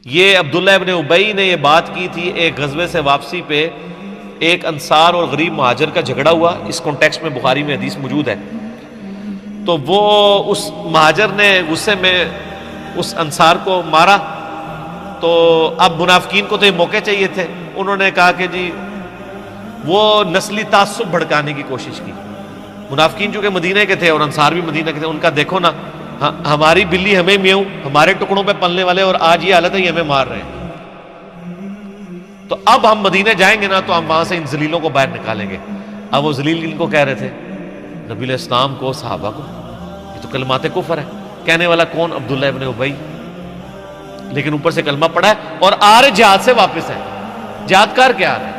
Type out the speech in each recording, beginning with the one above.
یہ عبداللہ ابن ابی نے یہ بات کی تھی ایک غزوے سے واپسی پہ، ایک انصار اور غریب مہاجر کا جھگڑا ہوا، اس کانٹیکسٹ میں بخاری میں حدیث موجود ہے۔ تو وہ اس مہاجر نے غصے میں اس انصار کو مارا، تو اب منافقین کو تو یہ موقع چاہیے تھے، انہوں نے کہا کہ جی وہ نسلی تعصب بھڑکانے کی کوشش کی۔ منافقین چونکہ مدینہ کے تھے اور انصار بھی مدینہ کے تھے، ان کا دیکھو نا، ہماری بلی ہمیں میوں، ہمارے ٹکڑوں پہ پلنے والے، اور آج یہ حالت ہے، یہ ہمیں مار رہے ہیں، تو اب ہم مدینہ جائیں گے نا تو ہم وہاں سے ان ذلیلوں کو باہر نکالیں گے۔ اب وہ ذلیل ان کو کہہ رہے تھے، نبی علیہ السلام کو، صحابہ کو، یہ تو کلمات کفر ہے۔ کہنے والا کون؟ عبداللہ ابن ابی، لیکن اوپر سے کلمہ پڑھا ہے اور آ رہے جہاد سے واپس ہیں، جہاد کر کے آ رہے ہیں۔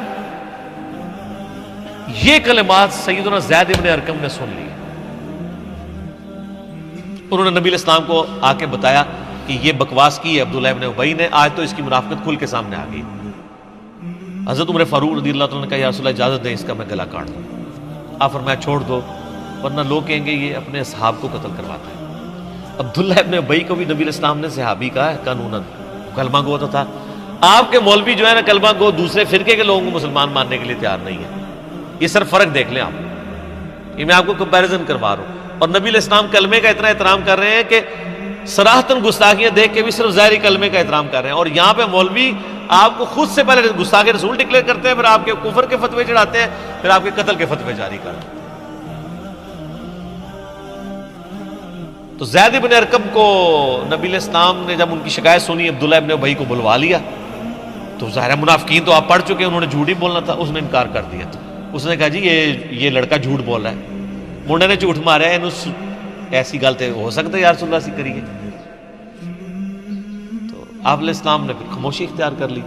یہ کلمات سیدنا زید ابن ارقم نے سن لی، انہوں نے نبی علیہ السلام کو آ کے بتایا کہ یہ بکواس کی ہے عبداللہ ابن ابی نے، آج تو اس کی منافقت کھل کے سامنے آ گئی۔ حضرت عمر فاروق رضی اللہ تعالیٰ نے کہا یا رسول اللہ اجازت دیں، اس کا میں گلا کاٹ دوں۔ آپ فرمایا چھوڑ دو، ورنہ لوگ کہیں گے یہ اپنے اصحاب کو قتل کرواتا ہے۔ عبداللہ ابن ابی کو بھی نبی علیہ السلام نے صحابی کہا ہے قانوناً، کلمہ گو تو تھا۔ آپ کے مولوی جو ہے نا کلمہ گو، دوسرے فرقے کے لوگوں کو مسلمان ماننے کے لیے تیار نہیں ہے۔ یہ صرف فرق دیکھ لیں آپ، یہ میں آپ کو کمپیریزن کروا رہا ہوں۔ اور نبی علیہ السلام کلمے کا اتنا احترام کر رہے ہیں کہ صراحتاً گستاخیاں دیکھ کے بھی صرف ظاہری کلمے کا احترام کر رہے ہیں، اور یہاں پہ مولوی آپ کو خود سے پہلے گستاخ رسول ڈکلیئر کرتے ہیں، پھر آپ کے کفر کے فتوے چڑھاتے ہیں، پھر آپ کے قتل کے فتوے جاری کرتے ہیں۔ تو زید ابن ارقم کو نبی علیہ السلام نے جب ان کی شکایت سنی، عبداللہ ابن ابی کو بلوا لیا، تو ظاہر منافقین تو آپ پڑھ چکے، انہوں نے جھوٹ ہی بولنا تھا، اس نے انکار کر دیا۔ اس نے کہا جی یہ لڑکا جھوٹ بول رہا ہے، منڈے نے جھوٹ مارا ہے، ایسی گل ہو سکتا ہے یا رسول اللہ سے کریے۔ تو آپ علیہ السلام نے پھر خاموشی اختیار کر لی۔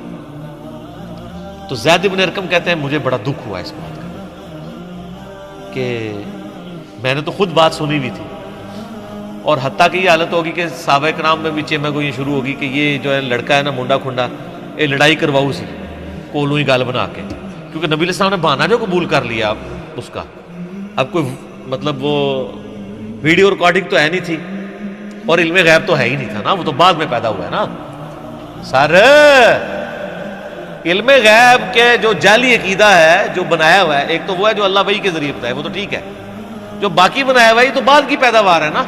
تو زید ابن ارقم کہتے ہیں مجھے بڑا دکھ ہوا اس بات کا کہ میں نے تو خود بات سنی ہوئی تھی، اور حتیٰ کہ یہ حالت ہوگی کہ صحابہ کرام میں بھی چیمہ گوئی شروع ہوگی کہ یہ جو ہے لڑکا ہے نا منڈا کھنڈا، یہ لڑائی کرواؤ سی کولوں ہی گال بنا کے، کیونکہ نبی علیہ السلام نے بہانہ جو قبول کر لیا اب اس کا، اب کوئی مطلب وہ ویڈیو ریکارڈنگ تو ہے نہیں تھی، اور علم غیب تو ہے ہی نہیں تھا نا، وہ تو بعد میں پیدا ہوا ہے نا۔ سر علم غیب کے جو جعلی عقیدہ ہے جو بنایا ہوا ہے، ایک تو وہ ہے جو اللہ وحی کے ذریعے بتایا، وہ تو ٹھیک ہے، جو باقی بنایا ہوا ہے یہ تو بعد کی پیداوار ہے نا،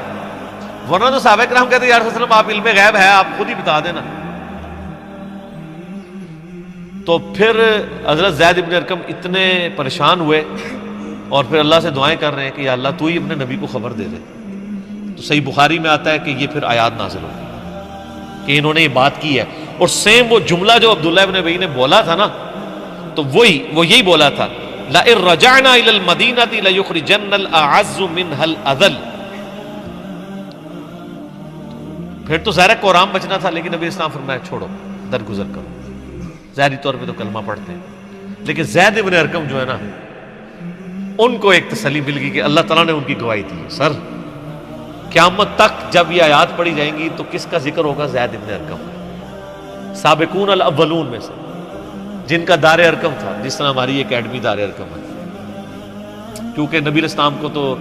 ورنہ تو صحابہ کرام کہتے ہیں یا رسول اللہ آپ علم غیب ہے آپ خود ہی بتا دینا۔ تو پھر حضرت زید ابن ارقم اتنے پریشان ہوئے اور پھر اللہ سے دعائیں کر رہے ہیں کہ یا اللہ تو ہی اپنے نبی کو خبر دے دے۔ تو صحیح بخاری میں آتا ہے کہ یہ پھر آیات نازل ہو کہ انہوں نے یہ بات کی ہے، اور سیم وہ جملہ جو عبداللہ ابن ابی نے بولا تھا نا، تو وہ یہی بولا تھا لَإِن رَجَعْنَا إِلَى الْمَدِينَةِ لَيُخْرِجَنَّ الْأَعَزُّ مِنْهَا الْأَذَلَّ۔ پھر تو ظاہر قرآن بچنا تھا، لیکن نبی اسلام فرمایا چھوڑو، درگزر کرو۔ ظاہری طور پہ تو کلمہ پڑھتے ہیں، لیکن زید ابن ارقم جو ہے نا، ان کو ایک تسلی مل گئی کہ اللہ تعالیٰ نے ان کی گواہی دی ہے۔ سر قیامت تک جب یہ آیات پڑھی جائیں گی تو کس کا ذکر ہوگا؟ زید ابن ارقم، سابقون الاولون میں سے، جن کا دار ارقم تھا، جس طرح ہماری اکیڈمی دار ارقم ہے۔ کیونکہ نبی علیہ السلام کو تو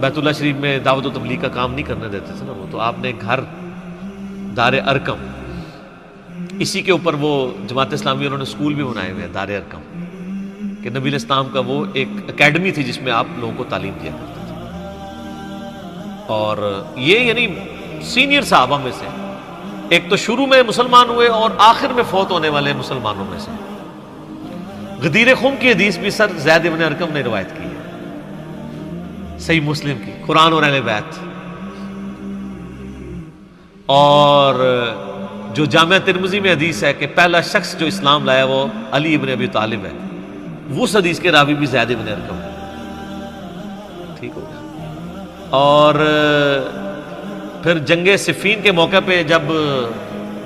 بیت اللہ شریف میں دعوت و تبلیغ کا کام نہیں کرنے دیتے تھے نا، وہ تو آپ نے گھر دار ارقم، اسی کے اوپر وہ جماعت اسلامی انہوں نے اسکول بھی بنائے ہوئے ہیں دار ارقم، کہ نبی علیہ السلام کا وہ ایک اکیڈمی تھی جس میں آپ لوگوں کو تعلیم دیا کرتے تھے۔ اور یہ یعنی سینئر صحابہ میں سے ایک تو شروع میں مسلمان ہوئے اور آخر میں فوت ہونے والے مسلمانوں میں سے۔ غدیر خم کی حدیث بھی سر زید ابن ارقم نے روایت کی ہے، صحیح مسلم کی، قرآن اور اہل بیت۔ اور جو جامعہ ترمذی میں حدیث ہے کہ پہلا شخص جو اسلام لایا وہ علی ابن ابی طالب ہے، وہ اس حدیث کے راوی بھی زید ابن ارقم ہے۔ ٹھیک ہو گیا۔ اور پھر جنگ صفین کے موقع پہ جب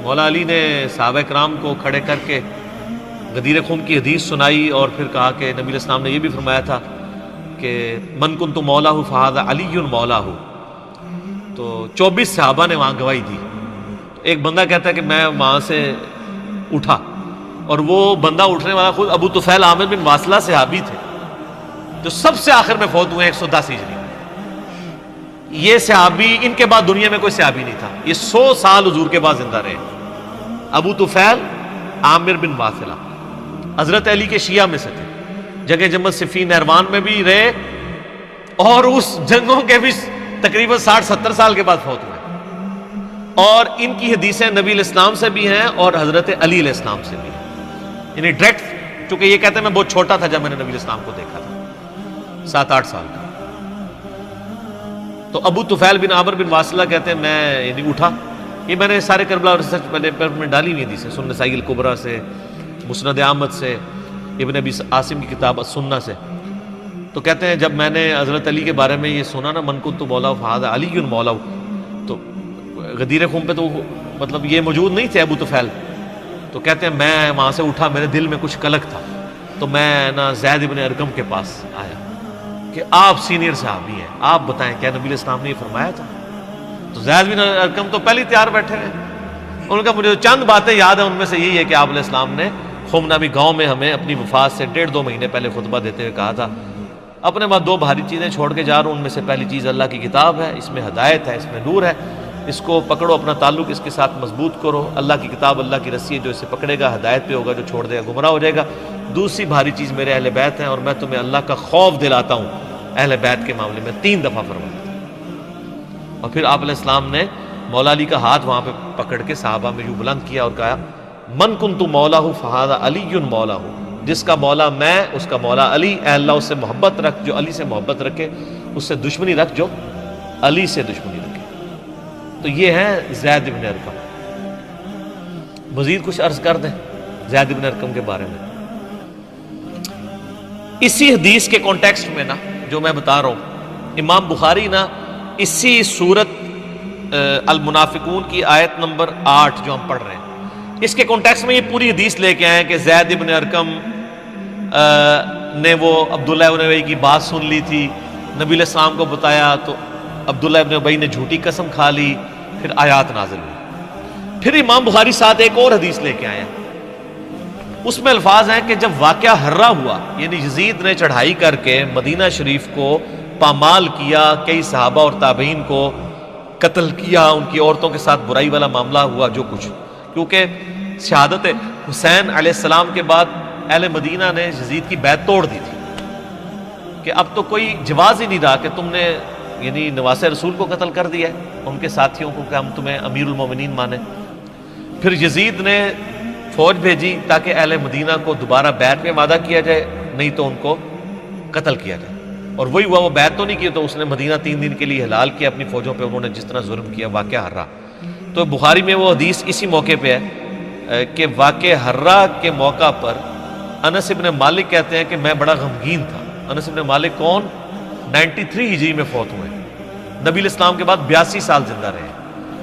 مولا علی نے صحابہ کرام کو کھڑے کر کے غدیر خم کی حدیث سنائی، اور پھر کہا کہ نبی علیہ السلام نے یہ بھی فرمایا تھا کہ من کنت مولاہ فہذا علی مولاہ، تو 24 صحابہ نے وہاں گواہی دی۔ ایک بندہ کہتا ہے کہ میں وہاں سے اٹھا، اور وہ بندہ اٹھنے والا خود ابو طفیل عامر بن واصلہ صحابی تھے جو سب سے آخر میں فوت ہوئے 110 ہجری۔ یہ صحابی، ان کے بعد دنیا میں کوئی صحابی نہیں تھا، یہ 100 سال حضور کے بعد زندہ رہے، ابو طفیل عامر بن واثلہ حضرت علی کے شیعہ میں سے تھے، جنگ جمل صفین نہروان میں بھی رہے اور اس جنگوں کے بھی تقریباً 60-70 سال کے بعد فوت ہوئے، اور ان کی حدیثیں نبی علیہ السلام سے بھی ہیں اور حضرت علی علیہ السلام سے بھی ہیں، یعنی ڈائریکٹ، چونکہ یہ کہتے ہیں میں بہت چھوٹا تھا جب میں نے نبی علیہ السلام کو دیکھا تھا، 7-8 سال کا۔ تو ابو طفیل بن عامر بن واثلہ کہتے ہیں میں یعنی اٹھا، یہ میں نے سارے کربلا ریسرچ میں ڈالی ہوئی حدیثیں، سنن نسائی الکبریٰ سے، مسند احمد سے، ابن ابی عاصم کی کتاب السنہ سے۔ تو کہتے ہیں جب میں نے حضرت علی کے بارے میں یہ سنا نا، من کنت مولا فہذا علی مولا، تو غدیر خون پہ تو مطلب یہ موجود نہیں تھے ابو طفیل، تو کہتے ہیں میں وہاں سے اٹھا، میرے دل میں کچھ کلک تھا، تو میں نا زید بن ارقم کے پاس آیا کہ آپ سینئر صحابی ہیں، آپ بتائیں کیا نبی علیہ السلام نے یہ فرمایا تھا؟ تو زید بن ارقم تو پہلے تیار بیٹھے ہیں، ان کا مجھے چند باتیں یاد ہیں، ان میں سے یہی ہے کہ آپ علیہ السلام نے خم نامی گاؤں میں ہمیں اپنی وفات سے 1.5-2 مہینے پہلے خطبہ دیتے ہوئے کہا تھا اپنے بعد 2 بھاری چیزیں چھوڑ کے جا رہا ہوں، ان میں سے پہلی چیز اللہ کی کتاب ہے، اس میں ہدایت ہے، اس میں نور ہے، اس کو پکڑو، اپنا تعلق اس کے ساتھ مضبوط کرو، اللہ کی کتاب اللہ کی رسی ہے، جو اسے پکڑے گا ہدایت پہ ہوگا، جو چھوڑ دے گا گمراہ ہو جائے گا۔ دوسری بھاری چیز میرے اہل بیت ہیں، اور میں تمہیں اللہ کا خوف دلاتا ہوں اہل بیت کے معاملے میں، 3 دفعہ فرمایا تھا۔ اور پھر آپ علیہ السلام نے مولا علی کا ہاتھ وہاں پہ پکڑ کے صحابہ میں یوں بلند کیا اور کہا من کنت مولا فہذا علی مولا، جس کا مولا میں اس کا مولا علی، اے اللہ اس سے محبت رکھ جو علی سے محبت رکھے، اس سے دشمنی رکھ جو علی سے دشمنی رکھے۔ تو یہ ہے زید بن ارقم۔ مزید کچھ عرض کر دیں زید بن ارقم کے بارے میں؟ اسی حدیث کے کانٹیکسٹ میں نا جو میں بتا رہا ہوں، امام بخاری نا اسی سورت المنافقون کی آیت نمبر 8 جو ہم پڑھ رہے ہیں، اس کے کانٹیکسٹ میں یہ پوری حدیث لے کے آئے ہیں کہ زید بن ارقم نے وہ عبداللہ ابن ابی کی بات سن لی تھی، نبی علیہ السلام کو بتایا تو عبداللہ ابن ابی نے جھوٹی قسم کھا لی، پھر آیات نازل ہوئی۔ پھر امام بخاری ساتھ ایک اور حدیث لے کے آئے ہیں، اس میں الفاظ ہیں کہ جب واقعہ ہرہ ہوا، یعنی یزید نے چڑھائی کر کے مدینہ شریف کو پامال کیا، کئی صحابہ اور تابعین کو قتل کیا، ان کی عورتوں کے ساتھ برائی والا معاملہ ہوا، جو کچھ، کیونکہ شہادت حسین علیہ السلام کے بعد اہل مدینہ نے یزید کی بیعت توڑ دی تھی کہ اب تو کوئی جواز ہی نہیں رہا کہ تم نے یعنی نواسہ رسول کو قتل کر دیا ہے، ان کے ساتھیوں کو، کہ ہم تمہیں امیر المومنین مانیں۔ پھر یزید نے فوج بھیجی تاکہ اہل مدینہ کو دوبارہ بیعت میں وعدہ کیا جائے، نہیں تو ان کو قتل کیا جائے، اور وہی ہوا، وہ بیعت تو نہیں کی، تو اس نے مدینہ 3 دن کے لیے حلال کیا اپنی فوجوں پہ، انہوں نے جس طرح ظلم کیا، واقعہ ہرہ۔ تو بخاری میں وہ حدیث اسی موقع پہ ہے کہ واقعہ ہرہ کے موقع پر انس ابن مالک کہتے ہیں کہ میں بڑا غمگین تھا۔ انس ابن مالک کون؟ 93 ہجری میں فوت ہوئے، نبی علیہ السلام کے بعد 82 سال زندہ رہے،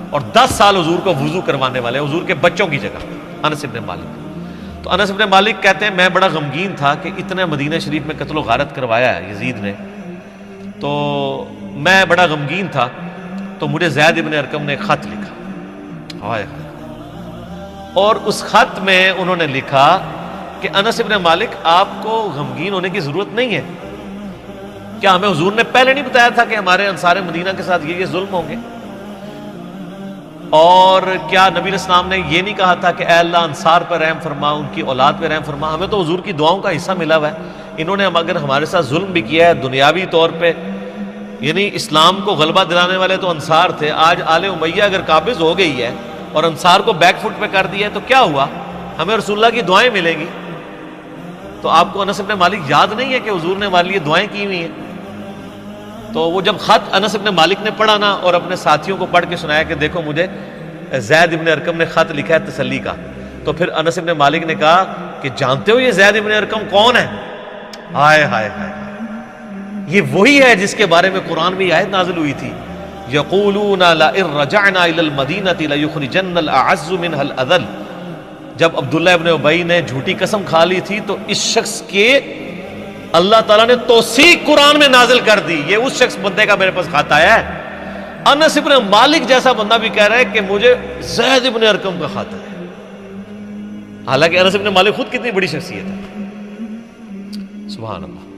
اور 10 سال حضور کو وضو کروانے والے، حضور کے بچوں کی جگہ، انس ابن مالک۔ تو انس ابن مالک کہتے ہیں میں بڑا غمگین تھا کہ اتنے مدینہ شریف میں قتل و غارت کروایا ہے یزید نے، تو میں بڑا غمگین تھا، تو مجھے زید ابن ارقم نے خط لکھا، ہائے ہائے، اور اس خط میں انہوں نے لکھا کہ انس ابن مالک آپ کو غمگین ہونے کی ضرورت نہیں ہے، کیا ہمیں حضور نے پہلے نہیں بتایا تھا کہ ہمارے انصار مدینہ کے ساتھ یہ ظلم ہوں گے؟ اور کیا نبی علیہ السلام نے یہ نہیں کہا تھا کہ اے اللہ انصار پر رحم فرما، ان کی اولاد پہ رحم فرما؟ ہمیں تو حضور کی دعاؤں کا حصہ ملا ہوا ہے، انہوں نے اگر ہمارے ساتھ ظلم بھی کیا ہے دنیاوی طور پہ، یعنی اسلام کو غلبہ دلانے والے تو انصار تھے، آج آل امیہ اگر قابض ہو گئی ہے اور انصار کو بیک فٹ پہ کر دیا ہے تو کیا ہوا؟ ہمیں رسول اللہ کی دعائیں ملیں گی۔ تو آپ کو انس ابن مالک یاد نہیں ہے کہ حضور نے ہمارے لیے دعائیں کی ہوئی ہیں؟ تو وہ جب خط انس ابن مالک نے پڑھا نا اور اپنے ساتھیوں کو پڑھ کے سنایا کہ دیکھو مجھے زید ابن ارقم نے خط لکھا ہے تسلی کا، تو پھر انس ابن مالک نے کہا کہ جانتے ہو یہ زید ابن ارقم کون ہے؟ ہائے ہائے ہائے، یہ وہی ہے جس کے بارے میں قرآن میں آیت نازل ہوئی تھی، یقولون لئن رجعنا الى المدینۃ لیخرجن الاعز منها الاذل۔ جب عبداللہ ابن ابی نے جھوٹی قسم کھا لی تھی تو اس شخص کے اللہ تعالیٰ نے توثیق قرآن میں نازل کر دی، یہ اس شخص بندے کا میرے پاس خط آیا ہے۔ انس ابن مالک جیسا بندہ بھی کہہ رہا ہے کہ مجھے زید ابن ارقم کا خط ہے، حالانکہ انس ابن مالک خود کتنی بڑی شخصیت ہے، سبحان اللہ۔